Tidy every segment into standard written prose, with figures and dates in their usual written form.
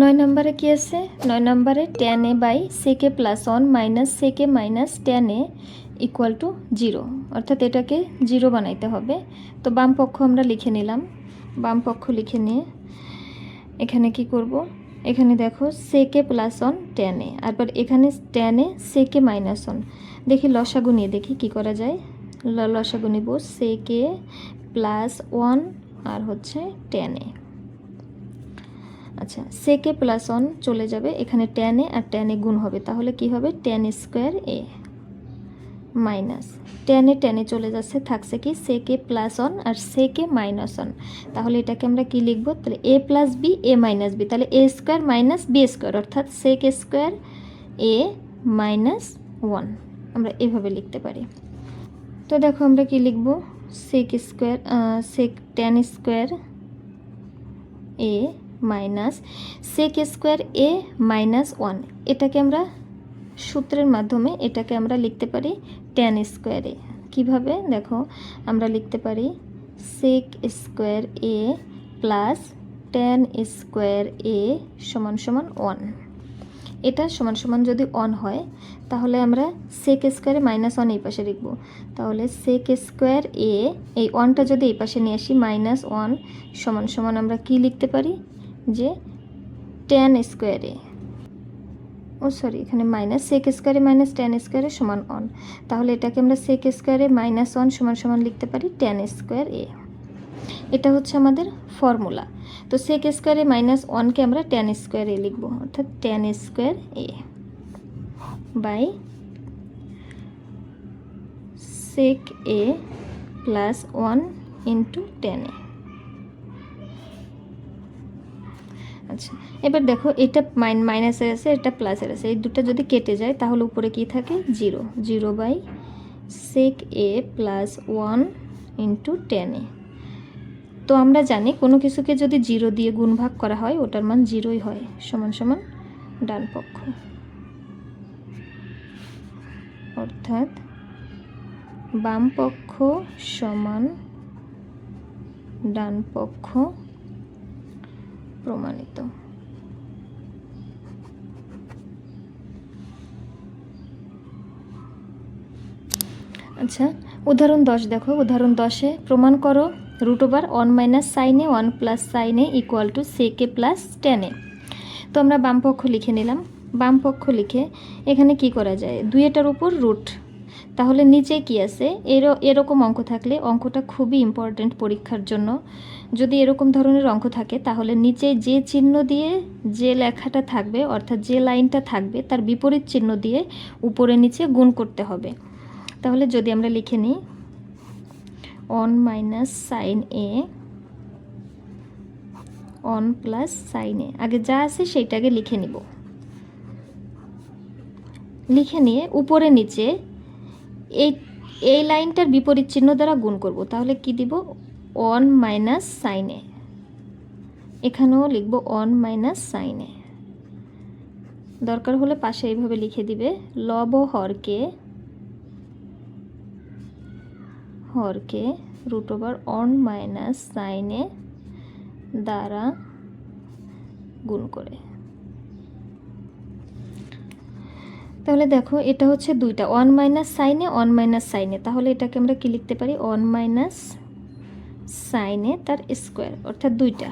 9 নম্বরে কি আছে? 9 নম্বরে tan a by sec a plus 1 minus sec a minus tan a equal to 0, অর্থাৎ এটাকে 0 বানাইতে হবে। তো বাম পক্ষ আমরা লিখে নিলাম। বাম পক্ষ লিখে নিয়ে এখানে কি করব? এখানে দেখো sec a plus 1 tan a, আরবার এখানে tan a sec a minus 1। দেখি লসাগু নিয়ে দেখি কি করা যায়। লসাগু নিব sec a প্লাস 1 আর হচ্ছে tan a। আচ্ছা, sec a প্লাস 1 চলে যাবে, এখানে tan a R tan a গুণ হবে, তাহলে কি হবে? tan square a minus tan a চলে যাচ্ছে, থাকছে কি sec a প্লাস 1 আর sec a মাইনাস 1। তাহলে এটাকে আমরা কি লিখব? তাহলে a plus b a minus b, তাহলে a square minus b square, অর্থাৎ sec স্কোয়ার a মাইনাস 1 আমরা এভাবে লিখতে পারি। তো দেখো আমরা কি লিখব? sec square tan square a minus sec square a minus 1, এটাকে আমরা সূত্রের মাধ্যমে এটাকে আমরা লিখতে পারি tan স্কোয়ার a। কীভাবে? দেখো আমরা লিখতে পারি sec square a plus tan square a সমান সমান 1। এটা সমান সমান যদি 1 হয় তাহলে আমরা sec স্কোয়ারে মাইনাস 1 এই পাশে লিখব। তাহলে sec স্কোয়ার a, এই 1টা যদি এই পাশে নিয়ে আসি মাইনাস 1 সমান সমান আমরা কি লিখতে পারি? যে tan স্কোয়ার a, এখানে মাইনাস sec স্কোয়ারে মাইনাস tan স্কোয়ারে সমান 1, তাহলে এটাকে আমরা sec স্কোয়ারে মাইনাস 1 সমান সমান লিখতে পারি tan স্কোয়ার a। এটা হচ্ছে আমাদের ফর্মুলা। তো sec স্কোয়ারে মাইনাস 1কে আমরা tan স্কোয়ার a লিখব, অর্থাৎ tan square a by sec a plus 1 into tan a। আচ্ছা, এবার দেখো এটা মাইনাসের আছে, এটা প্লাসের আছে, এই দুটো যদি কেটে যায় তাহলে উপরে কি থাকে? 0 by sec a plus 1 into tan a। তো আমরা জানি কোনো কিছুকে যদি 0 দিয়ে গুণ ভাগ করা হয় ওটার মান 0ই হয়, সমান সমান ডান পক্ষ, অর্থাৎ বাম পক্ষ সমান ডান পক্ষ প্রমাণিত। আচ্ছা, উদাহরণ 10 দেখো। উদাহরণ 10-এ প্রমাণ করো √1 minus sine A 1 plus sine A equal two sec a plus tan a। তো আমরা বাম পক্ষ লিখে নিলাম। বাম পক্ষ লিখে এখানে কি করা যায়? দুইটার উপর রুট, তাহলে নিচে কি আছে? এরকম অঙ্ক থাকলে, অঙ্কটা খুবই ইম্পর্ট্যান্ট পরীক্ষার জন্য। যদি এরকম ধরনের অঙ্ক থাকে তাহলে নিচে যে চিহ্ন দিয়ে যে লেখাটা থাকবে, অর্থাৎ যে লাইনটা থাকবে তার বিপরীত চিহ্ন দিয়ে উপরে নিচে গুণ করতে হবে। তাহলে যদি আমরা লিখে নিই 1 মাইনাস সাইন এ 1 প্লাস সাইন এ, আগে যা আছে সেইটাকে লিখে নিব। লিখে নিয়ে উপরে নিচে এই লাইনটার বিপরীত চিহ্ন দ্বারা গুণ করব, তাহলে কি দিব? 1 মাইনাস সাইন এ, এখানেও লিখব 1 মাইনাস সাইন এ। দরকার হলে পাশে এইভাবে লিখে দিবে লব ও হরকে √1 মাইনাস সাইন এ দ্বারা গুণ করে। তাহলে দেখো এটা হচ্ছে দুইটা 1 মাইনাস সাইন এ 1 মাইনাস সাইন এ, তাহলে এটাকে আমরা কি লিখতে পারি? 1 মাইনাস সাইন এ তার স্কোয়ার, অর্থাৎ দুইটা।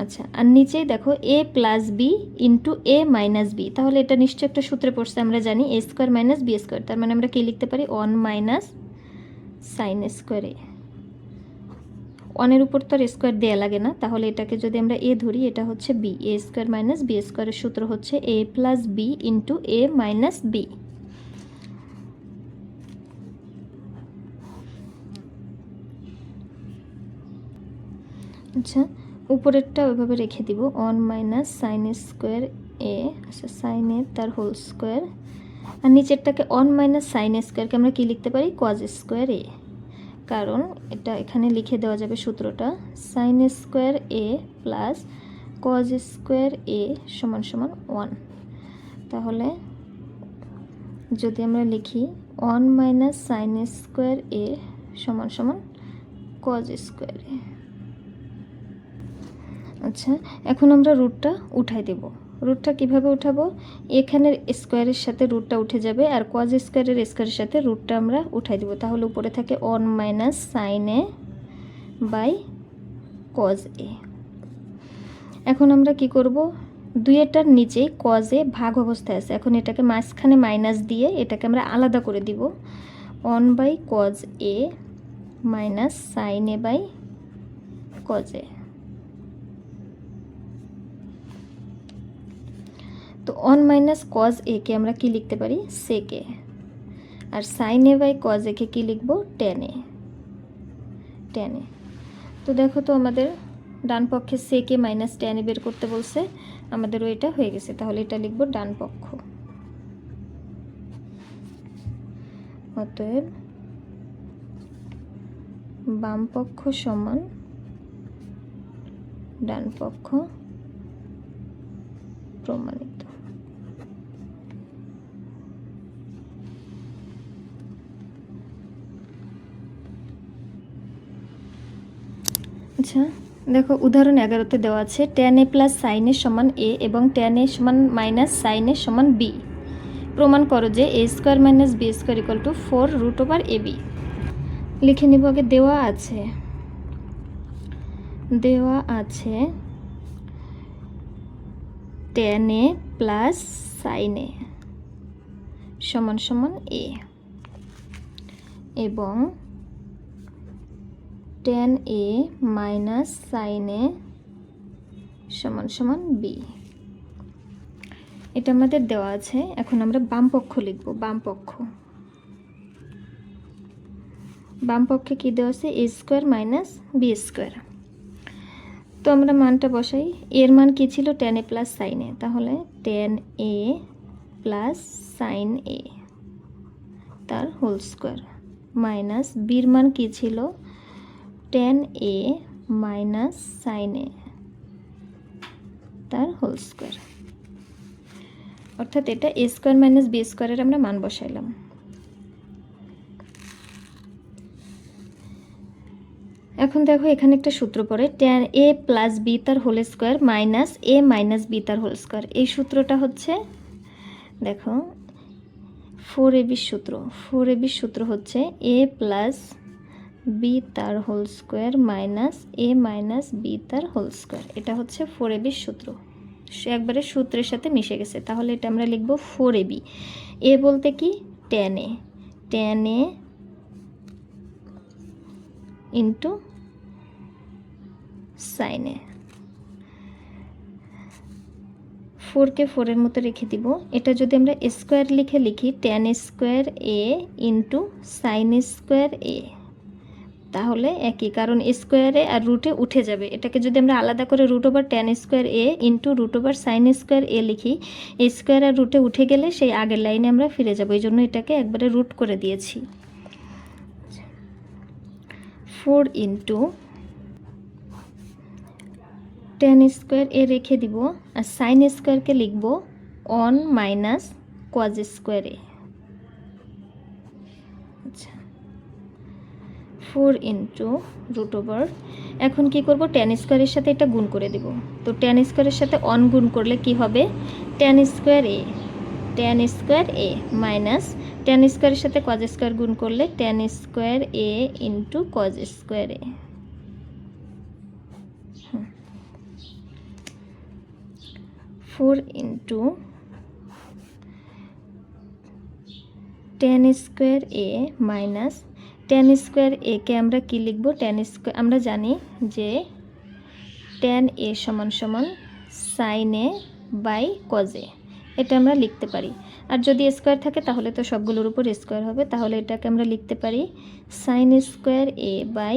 আচ্ছা, আর নিচেই দেখো a plus B into a minus b, তাহলে এটা নিশ্চয়ই একটা সূত্রে পড়ছে, আমরা জানি a square minus b square, তার মানে আমরা কি লিখতে পারি? 1 মাইনাস সাইন স্কোয়ার এ। 1-এর উপর তো আর স্কোয়ার দেওয়া লাগে না, তাহলে এটাকে যদি আমরা a ধরি, এটা হচ্ছে b, a square minus B স্কোয়ারের সূত্র হচ্ছে a plus B into a minus b. আচ্ছা, উপরেরটা ওইভাবে রেখে দিব 1 মাইনাস সাইন স্কোয়ার এ, আচ্ছা সাইন এ তার হোল স্কোয়ার, আর নিচেরটাকে 1 মাইনাস সাইন স্কোয়ারকে আমরা কি লিখতে পারি? কজ স্কোয়ার এ, কারণ এটা এখানে লিখে দেওয়া যাবে সূত্রটা সাইন স্কোয়ার এ প্লাস কজ স্কোয়ার এ সমান সমান 1। তাহলে যদি আমরা লিখি 1 মাইনাস সাইন স্কোয়ার এ সমান সমান কজ স্কোয়ার এ। আচ্ছা, এখন আমরা রুটটা উঠাই দেব। রুটটা কিভাবে উঠাবো? এখানের স্কোয়ারের সাথে রুটটা উঠে যাবে, আর কজ স্কোয়ারের সাথে রুটটা আমরা উঠাই দেব। তাহলে উপরে থাকে 1 minus sine A by cos a. এখন আমরা কি করব? দুইটার নিচেই কজ এ ভাগ অবস্থায় আছে, এখন এটাকে মাঝখানে মাইনাস দিয়ে এটাকে আমরা আলাদা করে দিব। 1 by cos a minus sine A by cos a. তো 1 মাইনাস কজ এ কে আমরা কি লিখতে পারি? Sec A. আর sine A by cos A কে কী লিখব? Tan A. Tan A. তো দেখো তো আমাদের ডান পক্ষে সেক এ মাইনাস টেন এ বের করতে বলছে, আমাদেরও এটা হয়ে গেছে। তাহলে এটা লিখব ডান পক্ষ। অতএব বাম পক্ষ সমান ডান পক্ষ প্রমাণিত। আচ্ছা দেখো, উদাহরণ 11তে দেওয়া আছে tan a plus sine a সমান a এবং tan a সমান মাইনাস সাইন এ সমান b। প্রমাণ করো যে a square minus b square equal to 4 root over ab। লিখে নিব আগে। দেওয়া আছে tan a plus sine a সমান সমান a এবং tan a minus sine a সমান সমান b। এটা আমাদের দেওয়া আছে। এখন আমরা বাম পক্ষ লিখব। বাম পক্ষে কি দেওয়া আছে? a square minus b square. তো আমরা মানটা বসাই। এর মান কি ছিল? tan a প্লাস সাইন এ। তাহলে tan a প্লাস সাইন এ তার হোল স্কোয়ার মাইনাস বির মান কি ছিল? tan a মাইনাস সাইন এ তার হোল স্কোয়ার। অর্থাৎ এটা a স্কোয়ার মাইনাস b স্কোয়ারের আমরা মান বসাইলাম। এখন দেখো এখানে একটা সূত্র পড়ে, tan a প্লাস b তার whole square minus a minus b তার হোল স্কোয়ার। এই সূত্রটা হচ্ছে দেখো 4ab সূত্র। 4ab সূত্র হচ্ছে a প্লাস b তার whole square minus a minus b তার হোল স্কোয়ার। এটা হচ্ছে 4ab সূত্র, একবারে সূত্রের সাথে মিশে গেছে। তাহলে এটা আমরা লিখব 4ab। a বলতে কি? tan a ইন্টু সাইন এ। 4কে 4-এর মতো রেখে দিব। এটা যদি আমরা স্কোয়ার লিখি tan square a into sign square a, তাহলে একই, কারণ স্কোয়ারে আর রুটে উঠে যাবে। এটাকে যদি আমরা আলাদা করে root over tan square a into root over sine square a লিখি, স্কোয়ার আর রুটে উঠে গেলে সেই আগের লাইনে আমরা ফিরে যাব। এই জন্য এটাকে একবারে রুট করে দিয়েছি। 4 ইন্টু tan স্কোয়ার এ রেখে দিব, আর সাইন স্কোয়ারকে লিখব 1 মাইনাস কজ স্কোয়ার এ। আচ্ছা, 4 ইন্টু রুট ওভার। এখন কি করব? tan স্কোয়ারের সাথে এটা গুণ করে দেব। তো tan স্কোয়ারের সাথে 1 গুণ করলে কি হবে? tan square A minus tan স্কোয়ারের সাথে কজ স্কোয়ার গুণ করলে tan square A into cos square A. 4 into tan square A minus tan square এ কে আমরা কি লিখব? tan স্কোয়ার, আমরা জানি যে tan a সমান সমান sine A by cos A. এটা আমরা লিখতে পারি। আর যদি স্কোয়ার থাকে তাহলে তো সবগুলোর উপর স্কোয়ার হবে। তাহলে এটাকে আমরা লিখতে পারি sine square A by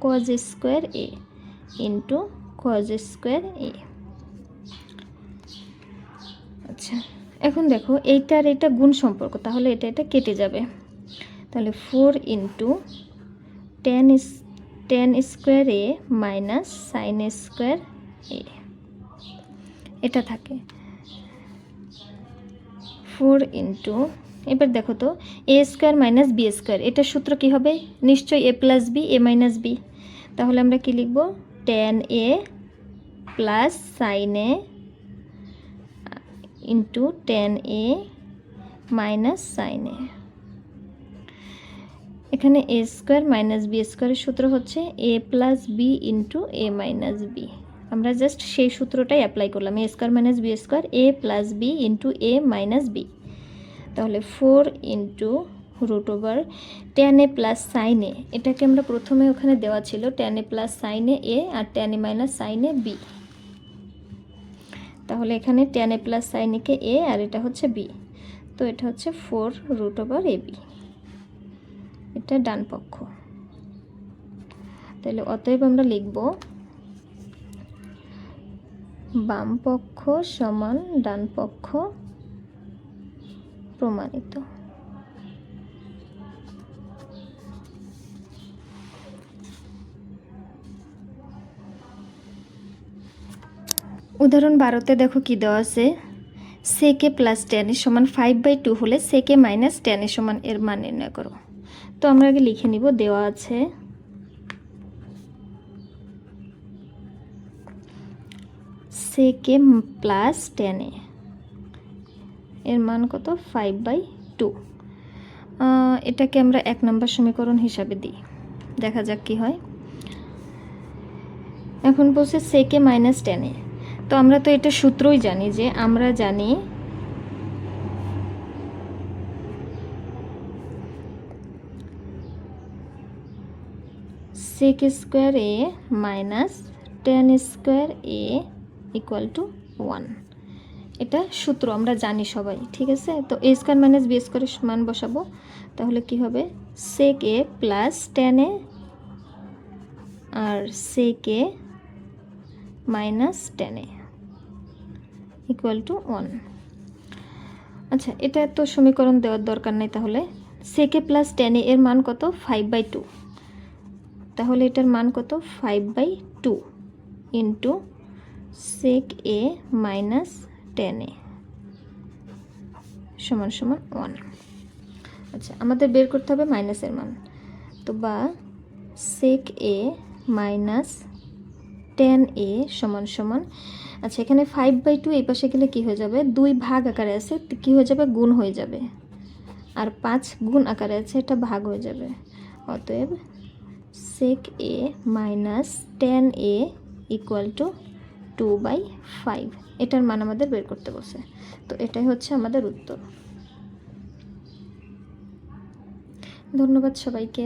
cos square A into cos square A. আচ্ছা, এখন দেখো এইটার এটা গুণ সম্পর্ক, তাহলে এটা কেটে যাবে। তাহলে 4 into tan square A minus sine square A, এটা থাকে 4 ইন্টু, এবার দেখো তো a square minus b square, এটার সূত্র কি হবে? নিশ্চয়ই a plus b a minus b। তাহলে আমরা কি লিখব? tan a plus sine A into tan A minus sine A. এখানে এ স্কোয়ার মাইনাস বি স্কোয়ারের সূত্র হচ্ছে A plus B into A minus B. আমরা জাস্ট সেই সূত্রটাই অ্যাপ্লাই করলাম, এ square minus b square A plus B into A minus b. তাহলে 4 into root over ten এ plus sine এ, এটাকে আমরা প্রথমে ওখানে দেওয়া ছিল ten A plus sine A R ten A minus sine A B. তাহলে এখানে টেন এ প্লাস সাইন একে এ আর এটা হচ্ছে বি, তো এটা হচ্ছে 4 রুট ওভার এ বি, এটা ডান পক্ষ। তাহলে অতএব আমরা লিখব বাম পক্ষ সমান ডান পক্ষ প্রমাণিত। উদাহরণ 12তে দেখো কি দেওয়া আছে, সেকে প্লাস টেন এর সমান 5/2 হলে সেকে মাইনাস টেন এর সমান এর মান নির্ণয় করো। তো আমরা আগে লিখে নিব, দেওয়া আছে সেকে প্লাস টেন এর মান কত 5/2। এটাকে আমরা 1 নম্বর সমীকরণ হিসাবে দিই, দেখা যাক কি হয়। এখন বলছে সেকে মাইনাস টেন এ, তো আমরা তো এটা সূত্রই জানি যে আমরা জানি sec square A minus tan square A equal to 1, এটা সূত্র আমরা জানি সবাই, ঠিক আছে। তো এ স্কোয়ার মাইনাস বি স্কোয়ারের মান বসাবো, তাহলে কি হবে sec A plus tan A আর sec A minus tan A equal to 1। আচ্ছা, এটা তো সমীকরণ দেওয়ার দরকার নেই, তাহলে সেকে প্লাস টেন এর মান কত 5/2, তাহলে এটার মান কত 5/2 into sec A minus tan এ সমান সমান 1। আচ্ছা, আমাদের বের করতে হবে মাইনাসের মান, তো বা সেক এ মাইনাস টেন এ সমান সমান, আচ্ছা এখানে 5/2 এই পাশে গেলে কী হয়ে যাবে, 2 ভাগ আকারে আছে, কী হয়ে যাবে গুণ হয়ে যাবে, আর 5 গুণ আকারে আছে, এটা ভাগ হয়ে যাবে। অতএব sec A minus tan A equal to 2/5, এটার মান আমাদের বের করতে বসে। তো এটাই হচ্ছে আমাদের উত্তর। ধন্যবাদ সবাইকে।